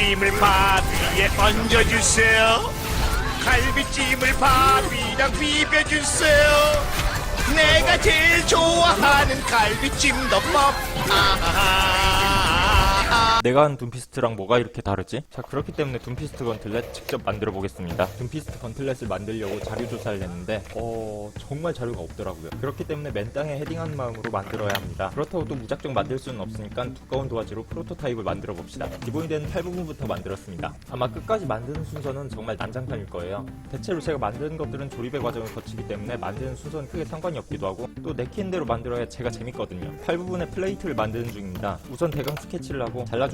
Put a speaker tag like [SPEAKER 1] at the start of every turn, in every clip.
[SPEAKER 1] 갈비찜을 밥 위에 얹어주세요. 갈비찜을 밥 위랑 비벼주세요. 내가 제일 좋아하는 갈비찜 덮밥.
[SPEAKER 2] 내가 한 둠피스트랑 뭐가 이렇게 다르지? 자, 그렇기 때문에 둠피스트 건틀렛 직접 만들어 보겠습니다. 둠피스트 건틀렛을 만들려고 자료 조사를 했는데 정말 자료가 없더라고요. 그렇기 때문에 맨 땅에 헤딩하는 마음으로 만들어야 합니다. 그렇다고 또 무작정 만들 수는 없으니까 두꺼운 도화지로 프로토타입을 만들어 봅시다. 기본이 되는 탈부분부터 만들었습니다. 아마 끝까지 만드는 순서는 정말 난장판일 거예요. 대체로 제가 만드는 것들은 조립의 과정을 거치기 때문에 만드는 순서는 크게 상관이 없기도 하고 또 내키는 대로 만들어야 제가 재밌거든요. 팔 부분에 플레이트를 만드는 중입니다. 우선 대강 스케치를 하고 잘라줍니다.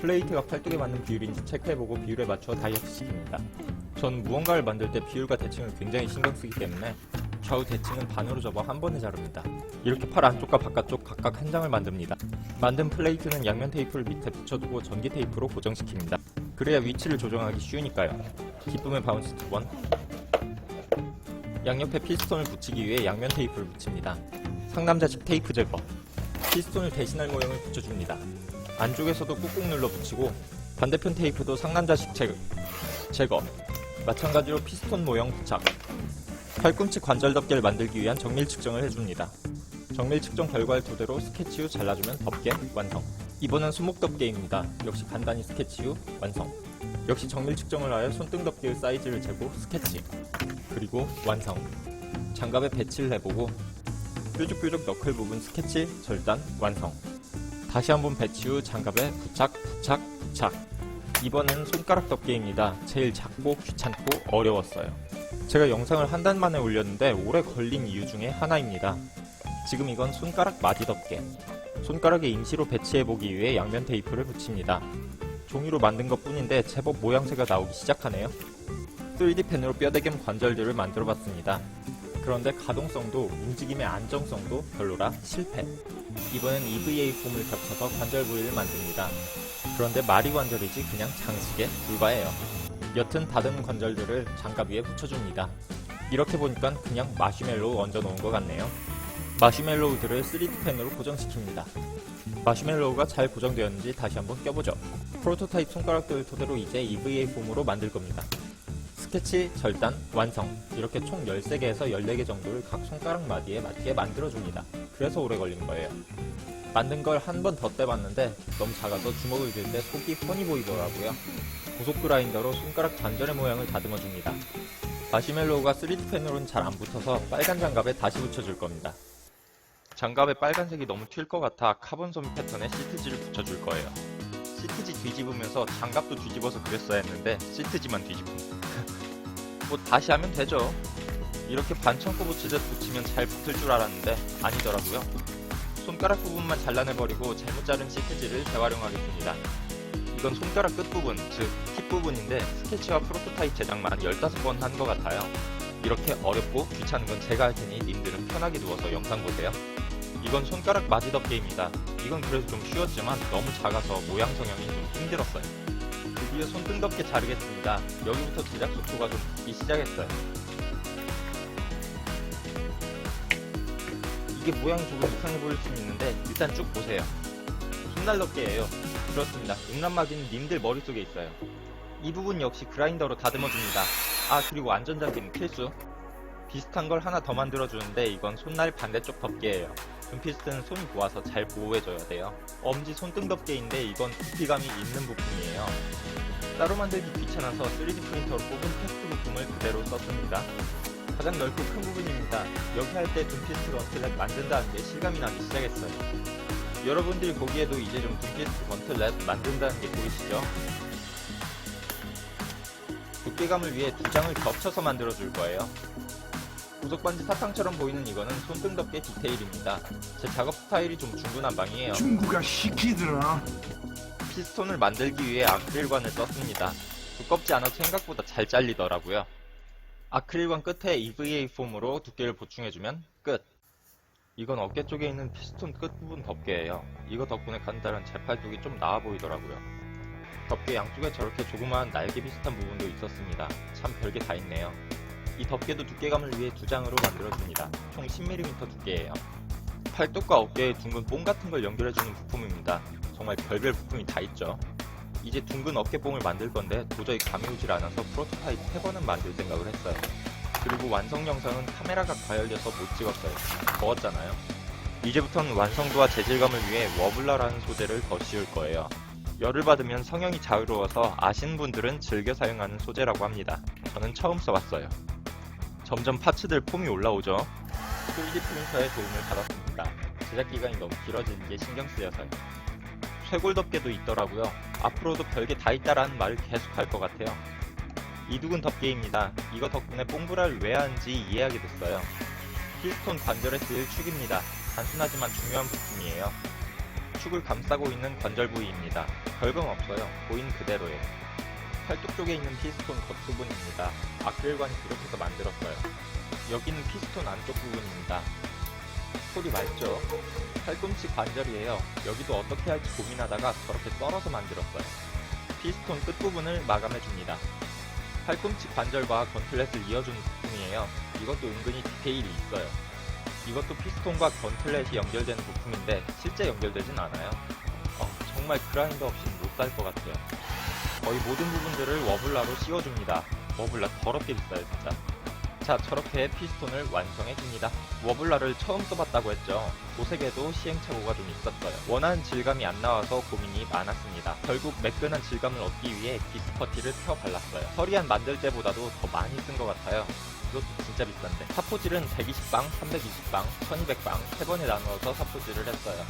[SPEAKER 2] 플레이트가 팔뚝에 맞는 비율인지 체크해보고 비율에 맞춰 다이어트 시킵니다. 전 무언가를 만들 때 비율과 대칭을 굉장히 신경 쓰기 때문에 좌우 대칭은 반으로 접어 한 번에 자릅니다. 이렇게 팔 안쪽과 바깥쪽 각각 한 장을 만듭니다. 만든 플레이트는 양면 테이프를 밑에 붙여두고 전기 테이프로 고정시킵니다. 그래야 위치를 조정하기 쉬우니까요. 기쁨의 바운스 2번. 양옆에 피스톤을 붙이기 위해 양면 테이프를 붙입니다. 상남자식 테이프 제거. 피스톤을 대신할 모형을 붙여줍니다. 안쪽에서도 꾹꾹 눌러 붙이고 반대편 테이프도 상남자식 제거. 마찬가지로 피스톤 모형 부착. 팔꿈치 관절 덮개를 만들기 위한 정밀 측정을 해줍니다. 정밀 측정 결과를 토대로 스케치 후 잘라주면 덮개 완성. 이번엔 손목 덮개입니다. 역시 간단히 스케치 후 완성. 역시 정밀 측정을 하여 손등 덮개의 사이즈를 재고 스케치. 그리고 완성. 장갑에 배치를 해보고 뾰족뾰족 너클 부분 스케치, 절단, 완성. 다시 한번 배치 후 장갑에 부착. 이번에는 손가락 덮개입니다. 제일 작고 귀찮고 어려웠어요. 제가 영상을 한 달 만에 올렸는데 오래 걸린 이유 중에 하나입니다. 지금 이건 손가락 마디 덮개. 손가락에 임시로 배치해보기 위해 양면 테이프를 붙입니다. 종이로 만든 것 뿐인데 제법 모양새가 나오기 시작하네요. 3D펜으로 뼈대겸 관절들을 만들어봤습니다. 그런데 가동성도 움직임의 안정성도 별로라 실패. 이번엔 EVA 폼을 겹쳐서 관절 부위를 만듭니다. 그런데 마리 관절이지 그냥 장식에 불과해요. 옅은 다듬은 관절들을 장갑 위에 붙여줍니다. 이렇게 보니까 그냥 마시멜로우 얹어놓은 것 같네요. 마시멜로우들을 3D펜으로 고정시킵니다. 마시멜로우가 잘 고정되었는지 다시 한번 껴보죠. 프로토타입 손가락들을 토대로 이제 EVA 폼으로 만들 겁니다. 스케치, 절단, 완성. 이렇게 총 13개에서 14개 정도를 각 손가락 마디에 맞게 만들어줍니다. 그래서 오래 걸린 거예요. 만든 걸 한 번 더 떼봤는데 너무 작아서 주먹을 들 때 속이 훤히 보이더라고요. 고속 그라인더로 손가락 관절의 모양을 다듬어줍니다. 마시멜로우가 3D펜으로는 잘 안 붙어서 빨간 장갑에 다시 붙여줄 겁니다. 장갑에 빨간색이 너무 튈 것 같아 카본 소미 패턴에 시트지를 붙여줄 거예요. 시트지 뒤집으면서 장갑도 뒤집어서 그렸어야 했는데 시트지만 뒤집음. 뭐 다시 하면 되죠. 이렇게 반창고 붙이듯 붙이면 잘 붙을 줄 알았는데 아니더라고요. 손가락 부분만 잘라내버리고 잘못 자른 시트지를 재활용하겠습니다. 이건 손가락 끝부분, 즉 팁 부분인데 스케치와 프로토타입 제작만 15번 한 것 같아요. 이렇게 어렵고 귀찮은 건 제가 할 테니 님들은 편하게 누워서 영상 보세요. 이건 손가락 마디 덮개입니다. 이건 그래도 좀 쉬웠지만 너무 작아서 모양 성형이 좀 힘들었어요. 드디어 손등 덮개 자르겠습니다. 여기부터 제작 속도가 좀 붙기 시작했어요. 이게 모양이 조금 이상해 보일 수 있는데 일단 쭉 보세요. 손날 덮개예요. 그렇습니다. 음란마귀는 님들 머릿속에 있어요. 이 부분 역시 그라인더로 다듬어줍니다. 아, 그리고 안전장비는 필수. 비슷한 걸 하나 더 만들어주는데 이건 손날 반대쪽 덮개예요. 둠피스트는 손이 고와서 잘 보호해줘야 돼요. 엄지 손등 덮개인데 이건 부피감이 있는 부품이에요. 따로 만들기 귀찮아서 3D 프린터로 뽑은 테스트 부품을 그대로 썼습니다. 가장 넓고 큰 부분입니다. 여기 할 때 둠피스트 건틀렛 만든다는 게 실감이 나기 시작했어요. 여러분들이 보기에도 이제 좀 둠피스트 건틀렛 만든다는 게 보이시죠? 두께감을 위해 두 장을 겹쳐서 만들어줄 거예요. 고속반지 사탕처럼 보이는 이거는 손등 덮개 디테일입니다. 제 작업 스타일이 좀 중구난방이에요.
[SPEAKER 3] 중구가 시키더라.
[SPEAKER 2] 피스톤을 만들기 위해 아크릴관을 썼습니다. 두껍지 않아도 생각보다 잘 잘리더라고요. 아크릴관 끝에 EVA 폼으로 두께를 보충해주면 끝! 이건 어깨 쪽에 있는 피스톤 끝부분 덮개예요. 이거 덕분에 간단한 제 팔뚝이 좀 나아 보이더라고요. 덮개 양쪽에 저렇게 조그마한 날개 비슷한 부분도 있었습니다. 참 별게 다 있네요. 이 덮개도 두께감을 위해 두 장으로 만들어줍니다. 총 10mm 두께예요. 팔뚝과 어깨에 둥근 뽕 같은 걸 연결해주는 부품입니다. 정말 별별 부품이 다 있죠. 이제 둥근 어깨뽕을 만들 건데 도저히 감이 오질 않아서 프로토타입 3번은 만들 생각을 했어요. 그리고 완성 영상은 카메라가 과열돼서 못 찍었어요. 더웠잖아요. 이제부터는 완성도와 재질감을 위해 워블러라는 소재를 더 씌울 거예요. 열을 받으면 성형이 자유로워서 아시는 분들은 즐겨 사용하는 소재라고 합니다. 저는 처음 써봤어요. 점점 파츠들 폼이 올라오죠. 3D 프린터의 도움을 받았습니다. 제작 기간이 너무 길어지는 게 신경 쓰여서요. 쇄골덮개도 있더라고요. 앞으로도 별게 다 있다라는 말을 계속 할 것 같아요. 이두근 덮개입니다. 이거 덕분에 뽕브라를 왜 하는지 이해하게 됐어요. 피스톤 관절에 쓰일 축입니다. 단순하지만 중요한 부품이에요. 축을 감싸고 있는 관절 부위입니다. 별건 없어요. 보이는 그대로예요. 팔뚝 쪽에 있는 피스톤 겉부분입니다. 아크릴관이 부족해서 만들었어요. 여기는 피스톤 안쪽 부분입니다. 소리 맑죠? 팔꿈치 관절이에요. 여기도 어떻게 할지 고민하다가 저렇게 썰어서 만들었어요. 피스톤 끝부분을 마감해줍니다. 팔꿈치 관절과 건틀렛을 이어준 부품이에요. 이것도 은근히 디테일이 있어요. 이것도 피스톤과 건틀렛이 연결되는 부품인데 실제 연결되진 않아요. 정말 그라인더 없이는 못 살 것 같아요. 거의 모든 부분들을 워블러로 씌워줍니다. 워블러 더럽게 비싸요 진짜. 자, 저렇게 피스톤을 완성해줍니다. 워블러를 처음 써봤다고 했죠. 도색에도 시행착오가 좀 있었어요. 원하는 질감이 안 나와서 고민이 많았습니다. 결국 매끈한 질감을 얻기 위해 비스퍼티를 펴 발랐어요. 서리안 만들 때보다도 더 많이 쓴 것 같아요. 이것도 진짜 비싼데. 사포질은 120방, 320방, 1200방 3번에 나누어서 사포질을 했어요.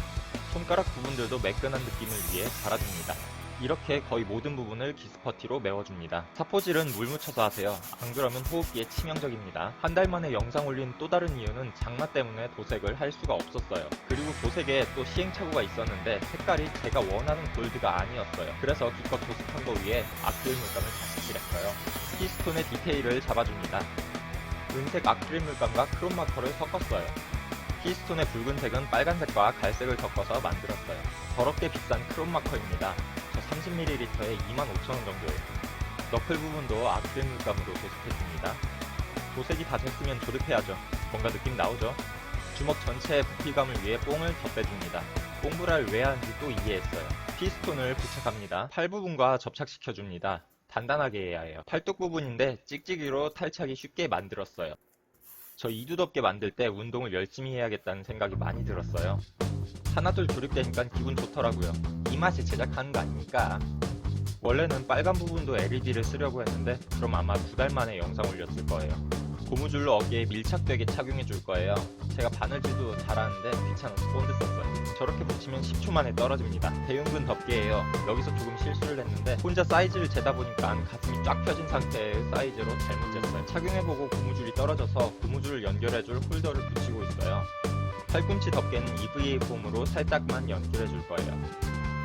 [SPEAKER 2] 손가락 부분들도 매끈한 느낌을 위해 갈아줍니다. 이렇게 거의 모든 부분을 기스퍼티로 메워줍니다. 사포질은 물 묻혀서 하세요. 안 그러면 호흡기에 치명적입니다. 한 달 만에 영상 올린 또 다른 이유는 장마 때문에 도색을 할 수가 없었어요. 그리고 도색에 또 시행착오가 있었는데 색깔이 제가 원하는 골드가 아니었어요. 그래서 기껏 도색한 거 위에 아크릴 물감을 다시 칠했어요. 피스톤의 디테일을 잡아줍니다. 은색 아크릴 물감과 크롬 마커를 섞었어요. 피스톤의 붉은색은 빨간색과 갈색을 섞어서 만들었어요. 더럽게 비싼 크롬 마커입니다. 저 30ml에 25,000원 정도예요. 너클 부분도 아크릴 물감으로 도색했습니다. 도색이 다 됐으면 조립해야죠. 뭔가 느낌 나오죠? 주먹 전체의 부피감을 위해 뽕을 덧대줍니다. 뽕브라를 왜 하는지 또 이해했어요. 피스톤을 부착합니다. 팔 부분과 접착시켜줍니다. 단단하게 해야 해요. 팔뚝 부분인데 찍찍이로 탈착이 쉽게 만들었어요. 저 이두덥게 만들 때 운동을 열심히 해야겠다는 생각이 많이 들었어요. 하나둘 조립되니까 기분 좋더라고요. 이 맛에 제작하는 거 아닙니까? 원래는 빨간 부분도 LED를 쓰려고 했는데 그럼 아마 2달 만에 영상 올렸을 거예요. 고무줄로 어깨에 밀착되게 착용해 줄 거예요. 제가 바느질도 잘하는데 귀찮아서 본드 썼어요. 저렇게 붙이면 10초 만에 떨어집니다. 대용근 덮개예요. 여기서 조금 실수를 했는데 혼자 사이즈를 재다 보니까 가슴이 쫙 펴진 상태의 사이즈로 잘못 쟀어요. 착용해보고 고무줄이 떨어져서 고무줄을 연결해줄 홀더를 붙이고 있어요. 팔꿈치 덮개는 EVA 폼으로 살짝만 연결해 줄 거예요.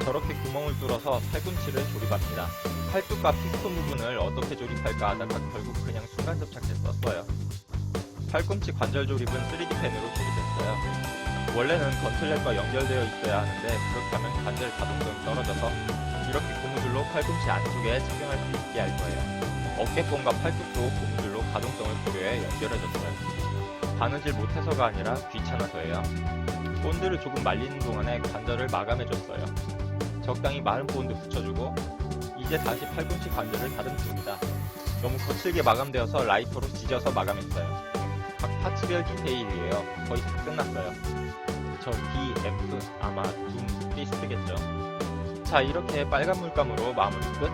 [SPEAKER 2] 저렇게 구멍을 뚫어서 팔꿈치를 조립합니다. 팔뚝과 피스톤 부분을 어떻게 조립할까 하다가 결국 그냥 순간 접착했었어요. 팔꿈치 관절 조립은 3D펜으로 조립했어요. 원래는 건틀렛과 연결되어 있어야 하는데 그렇게 하면 관절 가동성이 떨어져서 이렇게 고무줄로 팔꿈치 안쪽에 착용할 수 있게 할 거예요. 어깨뽕과 팔뚝도 고무줄로 가동성을 고려해 연결해줬어요. 바느질 못해서가 아니라 귀찮아서예요. 본드를 조금 말리는 동안에 관절을 마감해줬어요. 적당히 마른 본드 붙여주고 이제 다시 팔꿈치 관절을 다듬습니다. 너무 거칠게 마감되어서 라이터로 지져서 마감했어요. 각 파츠별 디테일이에요. 거의 다 끝났어요. 저 D, F 아마 둠 리스트겠죠. 자, 이렇게 빨간 물감으로 마무리 끝.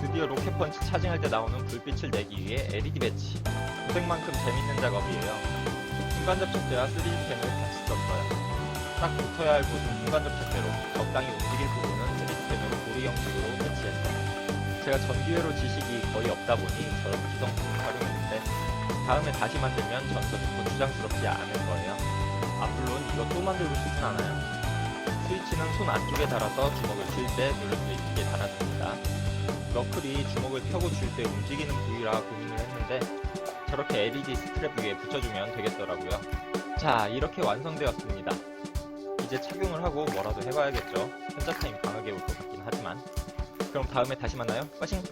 [SPEAKER 2] 드디어 로켓펀치 차징할 때 나오는 불빛을 내기 위해 LED 배치. 고생만큼 재밌는 작업이에요. 순간 접착제와 3D펜을 같이 썼어요. 딱 붙어야 할 곳은 순간 접착제로, 적당히 움직일 부분은 3D펜으로 고리 형식으로 배치했어요. 제가 전기회로 지식이 거의 없다 보니 저런 구성품을 활용했는데 다음에 다시 만들면 전처럼 고추장스럽지 않을 거예요. 아, 물론 이거 또 만들고 싶진 않아요. 스위치는 손 안쪽에 달아서 주먹을 쥘 때 누를 수 있게 달아줍니다. 너클이 주먹을 펴고 쥘 때 움직이는 부위라 고민을 했는데 저렇게 LED 스트랩 위에 붙여주면 되겠더라고요. 자, 이렇게 완성되었습니다. 이제 착용을 하고 뭐라도 해봐야겠죠. 현자 타임 강하게 올 것 같긴 하지만. 그럼 다음에 다시 만나요. 빠싱!